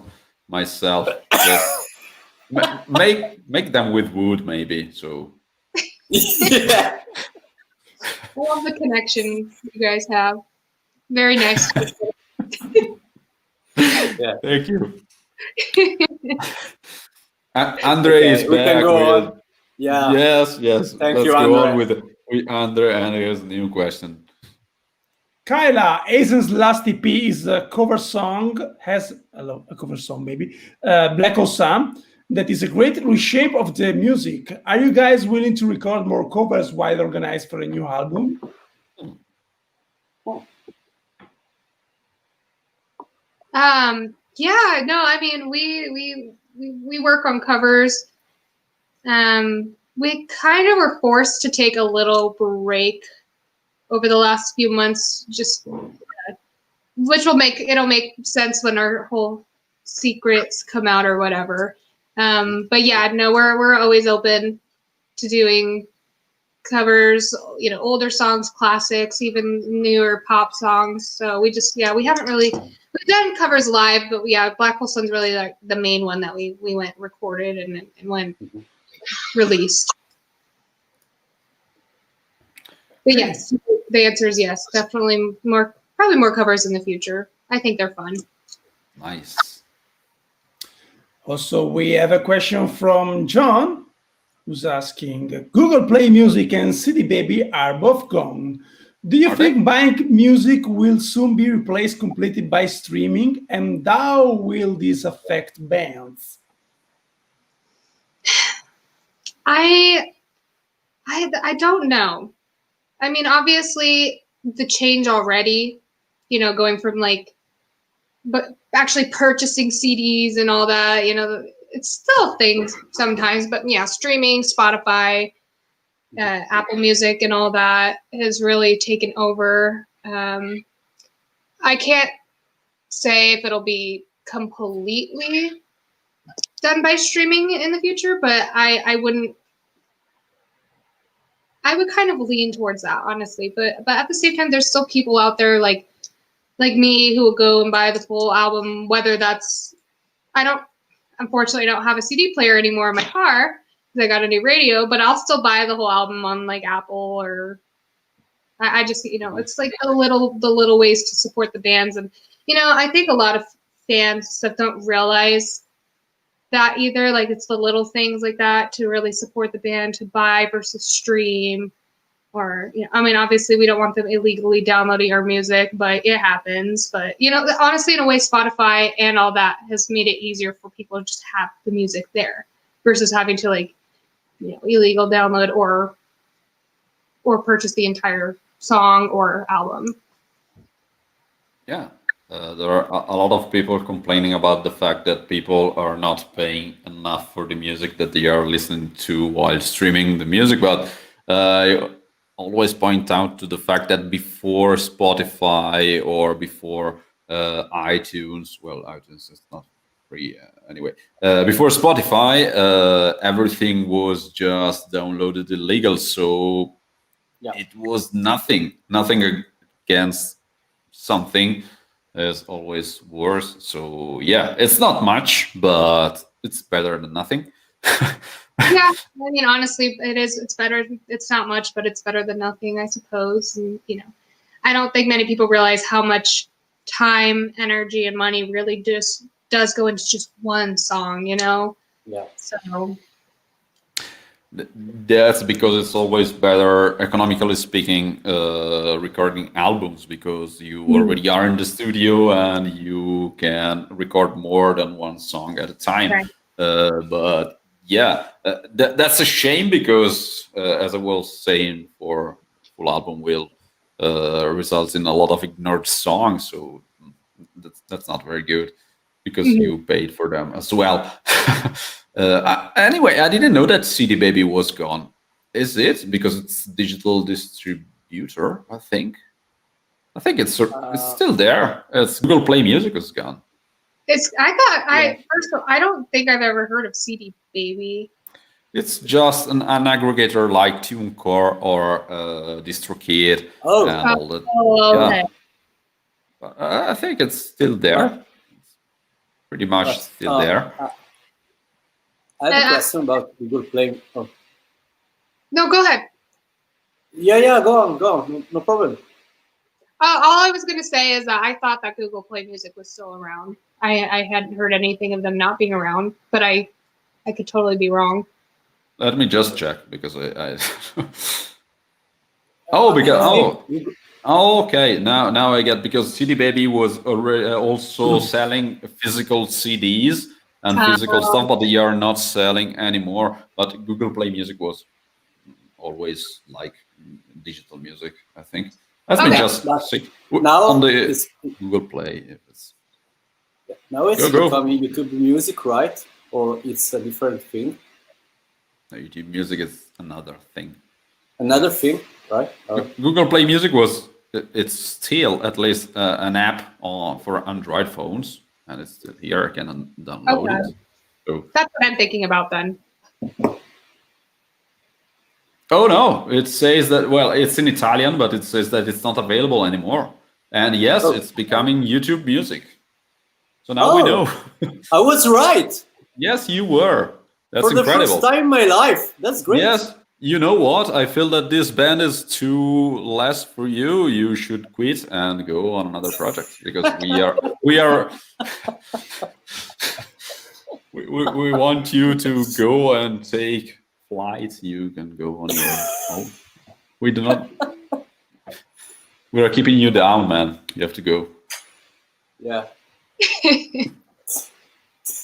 myself. Yes. Make them with wood, maybe. So Yeah. I love the connection you guys have. Very nice. thank you. Andre Okay, is we can back. go with- on. Yeah. Yes. Thank Let's you, go on Andre. with Andre, and here's a new question. KAYLA, HAZEN's last EP is a cover song, a cover song maybe, Black Hole Sun, that is a great reshape of the music. Are you guys willing to record more covers while organized for a new album? Yeah, no, I mean we work on covers. We kind of were forced to take a little break over the last few months, just which will make sense when our whole secrets come out or whatever. But yeah, no, we're always open to doing covers, you know, older songs, classics, even newer pop songs. So we haven't really, we've done covers live, but yeah, Black Hole Sun's really like the main one that we went recorded and went released. But yes, the answer is yes, definitely probably more covers in the future. I think they're fun. Nice. Also, we have a question from John, who's asking, Google Play Music and CD Baby are both gone. Do you think buying music will soon be replaced completely by streaming? And how will this affect bands? I don't know. I mean, obviously the change already, you know, going from but actually purchasing CDs and all that, you know, it's still things sometimes, but yeah, streaming, Spotify, Apple Music and all that has really taken over. I can't say if it'll be completely done by streaming in the future, but I would kind of lean towards that, honestly. But at the same time, there's still people out there like me who will go and buy the full album, whether that's, unfortunately, I don't have a CD player anymore in my car because I got a new radio, but I'll still buy the whole album on like Apple or I just, you know, it's like the little ways to support the bands. And, you know, I think a lot of fans stuff don't realize that either. Like it's the little things like that to really support the band, to buy versus stream. Or, you know, I mean, obviously we don't want them illegally downloading our music, but it happens. But, you know, honestly, in a way, Spotify and all that has made it easier for people to just have the music there versus having to like, you know, illegal download or purchase the entire song or album. Yeah. There are a lot of people complaining about the fact that people are not paying enough for the music that they are listening to while streaming the music. But I always point out to the fact that before Spotify or before iTunes, well, iTunes is not free anyway. Before Spotify, everything was just downloaded illegal. So it was nothing against something. is always worse. So yeah, it's not much, but it's better than nothing. Yeah, I mean, honestly, it is. It's better. It's not much, but it's better than nothing, I suppose. And I don't think many people realize how much time, energy, and money really just does go into just one song. Yeah. So That's because it's always better, economically speaking, recording albums, because you already are in the studio and you can record more than one song at a time. Right. But yeah, that's a shame because, as I was saying, for full album will results in a lot of ignored songs. So that's not very good because you paid for them as well. Anyway, I didn't know that CD Baby was gone. Is it because it's digital distributor? I think it's still there. It's Google Play Music is gone. First of all, I don't think I've ever heard of CD Baby. It's just an aggregator like TuneCore or DistroKid and all that. Oh, okay. I think it's still there. Pretty much still there. I have a question about Google Play. Oh. No, go ahead. Yeah, go on. No problem. All I was going to say is that I thought that Google Play Music was still around. I hadn't heard anything of them not being around, but I could totally be wrong. Let me just check because I okay. Now I get, because CD Baby was already also selling physical CDs and physical stuff, but they are not selling anymore. But Google Play Music was always like digital music, I think. Let me just see now on the Google Play. If it's now it's becoming YouTube Music, right? Or it's a different thing? No, YouTube Music is another thing. Another thing, right? Google Play Music it's still at least an app for Android phones, and it's still here. I can download it. So that's what I'm thinking about then. Oh no, it says that, well, it's in Italian, but it says that it's not available anymore. And yes, it's becoming YouTube Music. So now we know. I was right. Yes, you were. That's for the incredible. first time in my life. That's great. Yes. You know what? I feel that this band is too less for you. You should quit and go on another project, because we want you to go and take flight. You can go on your own. We do not. We are keeping you down, man. You have to go. Yeah.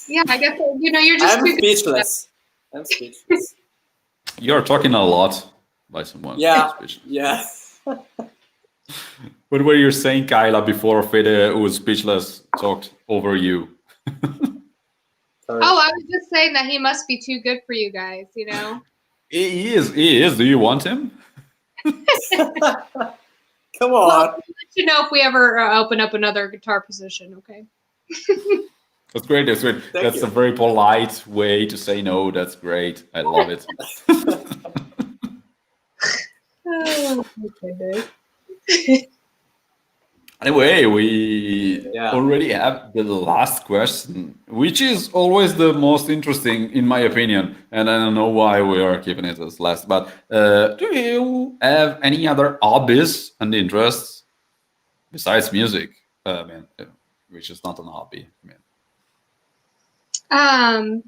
Yeah, I guess you're just. I'm speechless. I'm speechless. You're talking a lot by someone. Yeah. Yeah. What were you saying, KAYLA, before Fede, who was speechless, talked over you? Oh, I was just saying that he must be too good for you guys, He is. Do you want him? Come on. Well, I'll let you know if we ever open up another guitar position, okay? That's great. That's great. That's a very polite way to say no. That's great. I love it. Oh, okay. Anyway, we already have the last question, which is always the most interesting, in my opinion. And I don't know why we are keeping it as last. But do you have any other hobbies and interests besides music? Which is not an hobby. Yeah. I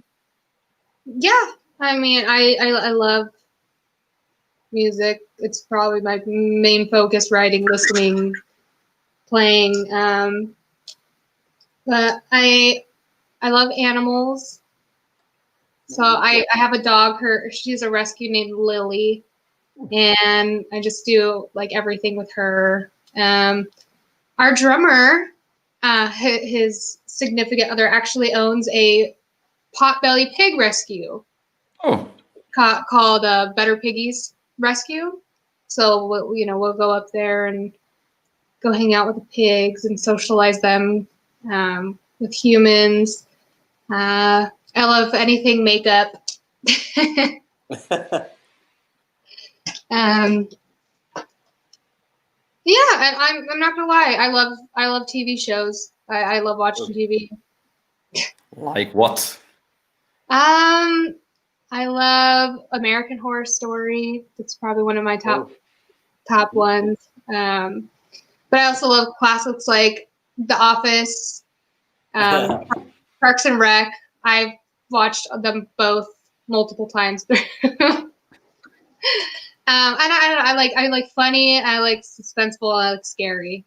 love music. It's probably my main focus: writing, listening, playing. But I love animals. So I have a dog. She's a rescue named Lily, and I just do like everything with her. Our drummer, his significant other, actually owns a potbelly pig rescue. Oh. Called Better Piggies Rescue. So we'll go up there and go hang out with the pigs and socialize them with humans. I love anything makeup. Yeah, and I'm not gonna lie. I love TV shows. I love watching TV. Like what? I love American Horror Story. That's probably one of my top ones. But I also love classics like The Office, Parks and Rec. I've watched them both multiple times. And I like funny. I like suspenseful. I like scary.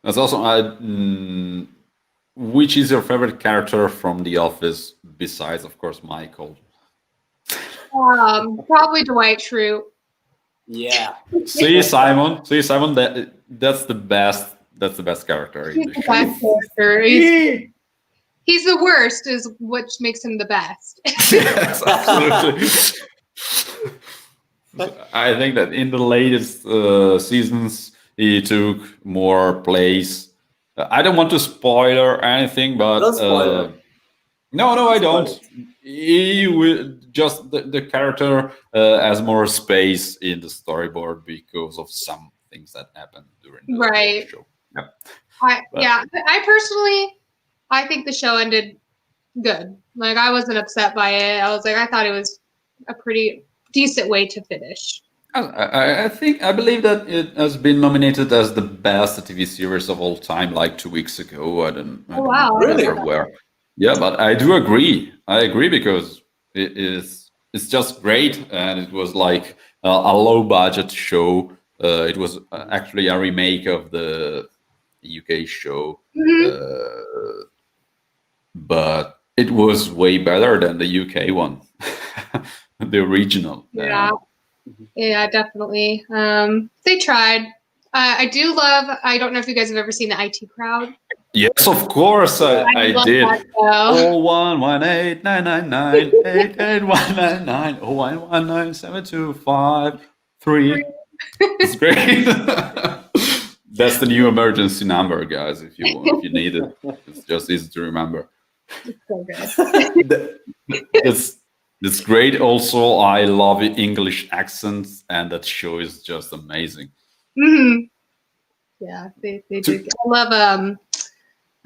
That's also. Which is your favorite character from The Office besides, of course, Michael? Probably Dwight Schrute. Yeah. See, Simon. That's the best. That's the best character. He's the best character. He's the worst, is which makes him the best. Yes, absolutely. I think that in the latest seasons, he took more place. I don't want to spoil or anything, but Don't spoil it. no, I don't. He will just the character has more space in the storyboard because of some things that happened during the show. Yeah. I personally, I think the show ended good. Like, I wasn't upset by it. I thought it was a pretty decent way to finish. I believe that it has been nominated as the best TV series of all time, like 2 weeks ago. I don't wow. remember where. Yeah, but I do agree. I agree because it's just great, and it was like a low budget show. It was actually a remake of the UK show, but it was way better than the UK one, the original. Yeah, definitely. They tried. I do love. I don't know if you guys have ever seen the IT Crowd. Yes, of course, I did. 011899988199 01197253. It's great. That's the new emergency number, guys. If you need it, it's just easy to remember. It's so good. It's great. Also, I love English accents, and that show is just amazing. Mm-hmm. Yeah, they did. I love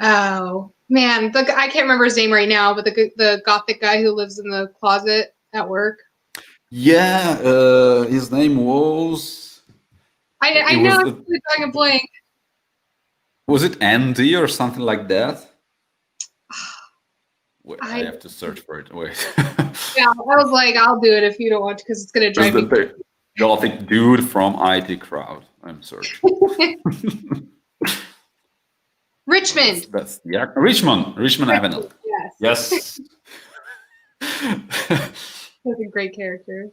oh man, I can't remember his name right now, but the gothic guy who lives in the closet at work. Yeah, his name was. I know. I'm drawing a blank. Was it Andy or something like that? Wait, I have to search for it. Wait. Yeah, I was like, I'll do it if you don't want to, because it's gonna drive me. The gothic dude from IT Crowd. I'm searching. Richmond. That's the actor. Richmond Avenel. Yes. Yes. That's a great character.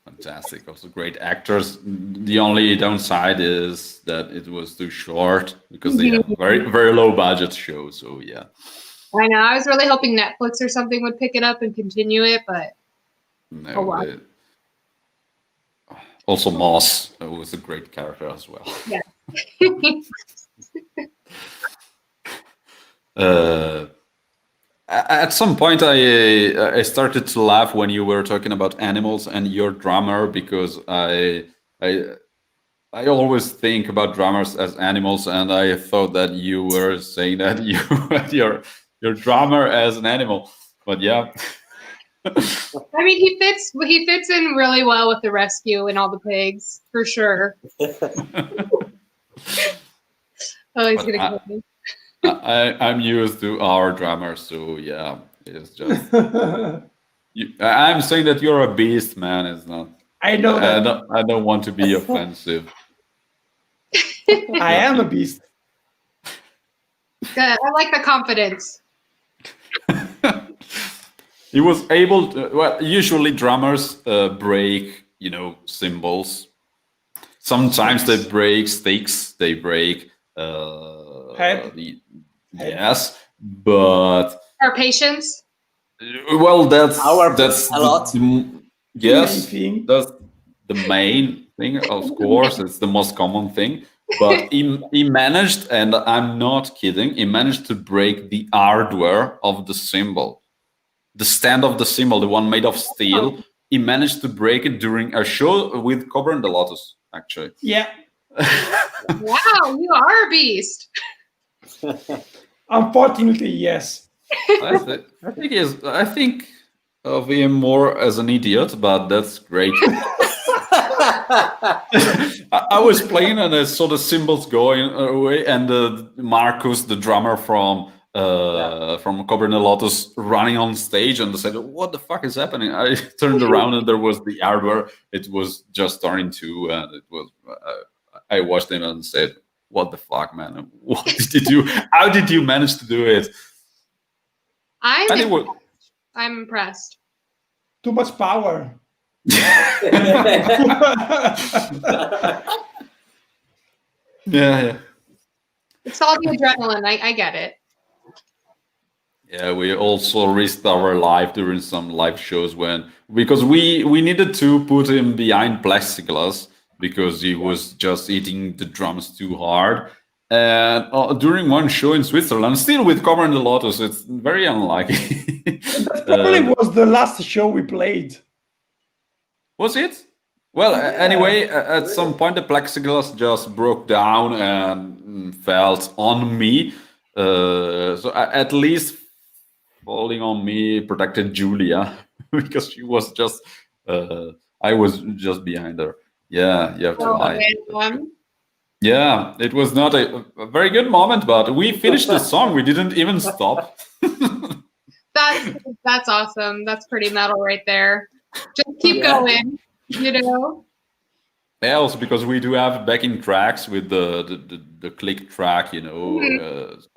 Fantastic. Also great actors. The only downside is that it was too short because they have a very, very low budget show. So yeah. I know. I was really hoping Netflix or something would pick it up and continue it, but no. Oh, wow. Also, Moss was a great character as well. Yeah. At some point, I started to laugh when you were talking about animals and your drummer, because I always think about drummers as animals, and I thought that you were saying that you had your drummer as an animal. But yeah. I mean, he fits in really well with the rescue and all the pigs, for sure. Oh, he's gonna kill me. I'm used to our drummer, so yeah, it's just. I'm saying that you're a beast, man. It's not. I know that. I don't want to be offensive. I am a beast. Good. I like the confidence. He was able to. Well, usually drummers break, cymbals. Sometimes they break sticks. They break. Head. Yes, but our patience. Well, that's a lot. Yes, that's the main thing. Of course, it's the most common thing. But he managed, and I'm not kidding. He managed to break the hardware of the cymbal, the stand of the cymbal, the one made of steel. he managed to break it during a show with Cobra and the Lotus, actually. Yeah. Wow, you are a beast. Unfortunately, yes. I think of him more as an idiot, but that's great. I was playing and I saw the cymbals going away, and Marcus, the drummer from Cobra and the Lotus, running on stage, and I said, "What the fuck is happening?" I turned around and there was the hardware. It was just starting to, and it was. I watched him and said, "What the fuck, man? What did you do? How did you manage to do it?" I'm impressed. Too much power. Yeah. It's all the adrenaline. I get it. Yeah, we also risked our life during some live shows because we needed to put him behind plexiglass because he was just hitting the drums too hard. And during one show in Switzerland, still with Cobra and the Lotus, it's very unlucky. That probably was the last show we played. Was it? Well, anyway, at some point the plexiglass just broke down and fell on me. So at least falling on me protected Julia because she was just. I was just behind her. Yeah, you have to lie. Yeah, it was not a very good moment, but we finished the song. We didn't even stop. That's awesome. That's pretty metal right there. Just keep going, you know. Yeah, also because we do have backing tracks with the click track, you know.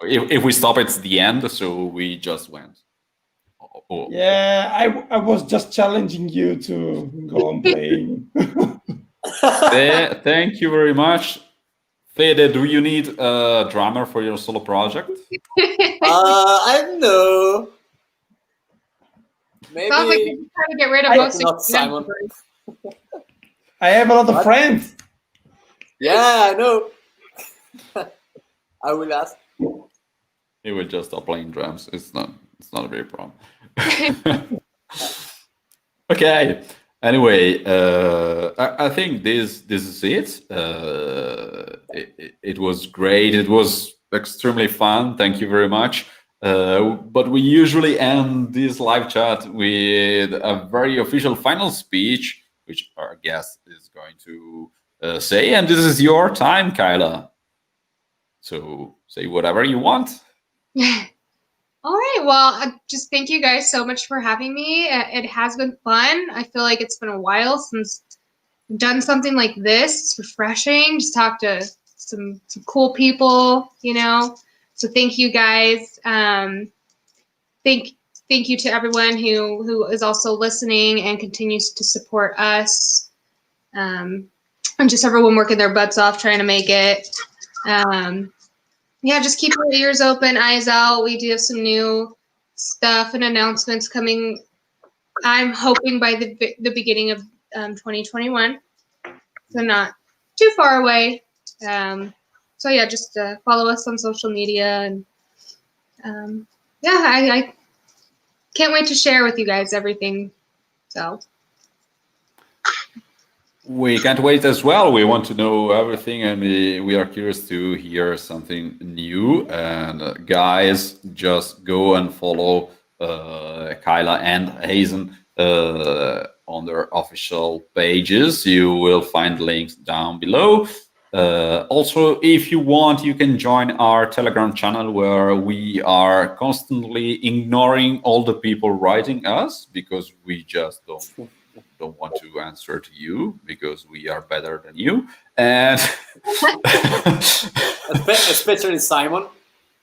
If we stop, it's the end. So we just went. Oh. Yeah, I was just challenging you to go on playing. Thank you very much. Fede, do you need a drummer for your solo project? I don't know. Maybe. Sounds like you're trying to get rid of most not of Simon. I have a lot of friends. Yeah, I know. I will ask. He will just stop playing drums. It's not a big problem. Okay. Anyway, I think this is it. It was great. It was extremely fun. Thank you very much. But we usually end this live chat with a very official final speech, which our guest is going to say. And this is your time, KAYLA. So say whatever you want. All right. Well, just thank you guys so much for having me. It has been fun. I feel like it's been a while since I've done something like this. It's refreshing. Just talk to some cool people, you know. So thank you guys. Thank you to everyone who is also listening and continues to support us. And just everyone working their butts off trying to make it. Yeah, just keep your ears open, eyes out. We do have some new stuff and announcements coming. I'm hoping by the beginning of 2021, so not too far away. So yeah, just follow us on social media, and yeah, I can't wait to share with you guys everything. So. We can't wait as well. We want to know everything, and we are curious to hear something new. And guys, just go and follow KAYLA and HAZEN on their official pages. You will find links down below. Also, if you want, you can join our Telegram channel where we are constantly ignoring all the people writing us because we just don't want to answer to you because we are better than you, and especially Simon.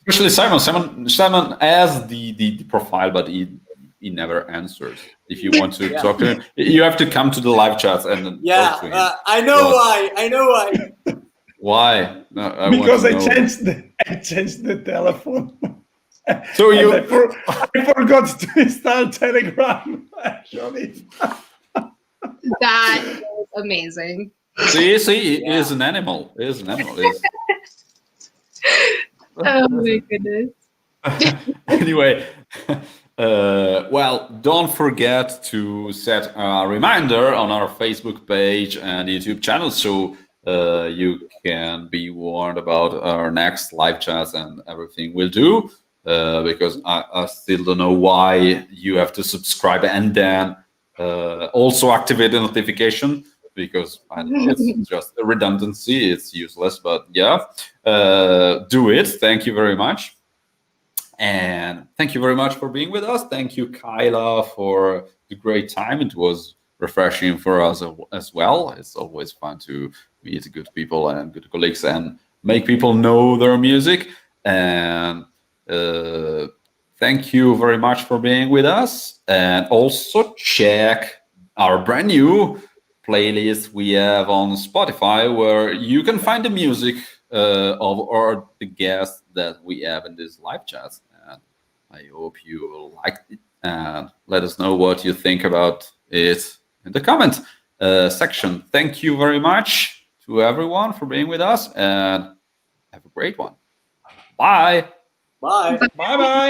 Especially Simon has the profile, but he never answers. If you want to talk to him, you have to come to the live chat and talk to him. I know why. I know why. Why? No, because I changed the telephone. So I forgot to install Telegram. Actually. That is amazing. See, he is an animal. He is an animal. Oh my goodness. Anyway, Well, don't forget to set a reminder on our Facebook page and YouTube channel so you can be warned about our next live chats and everything we'll do. Because I still don't know why you have to subscribe and then also activate the notification, because I don't know, it's just a redundancy, it's useless, but yeah, do it. Thank you very much. And thank you very much for being with us. Thank you, KAYLA, for the great time. It was refreshing for us as well. It's always fun to meet good people and good colleagues and make people know their music. And thank you very much for being with us. And also check our brand new playlist we have on Spotify, where you can find the music of the guests that we have in this live chat. And I hope you liked it, and let us know what you think about it in the comment section. Thank you very much to everyone for being with us, and have a great one. Bye. Bye. Bye bye.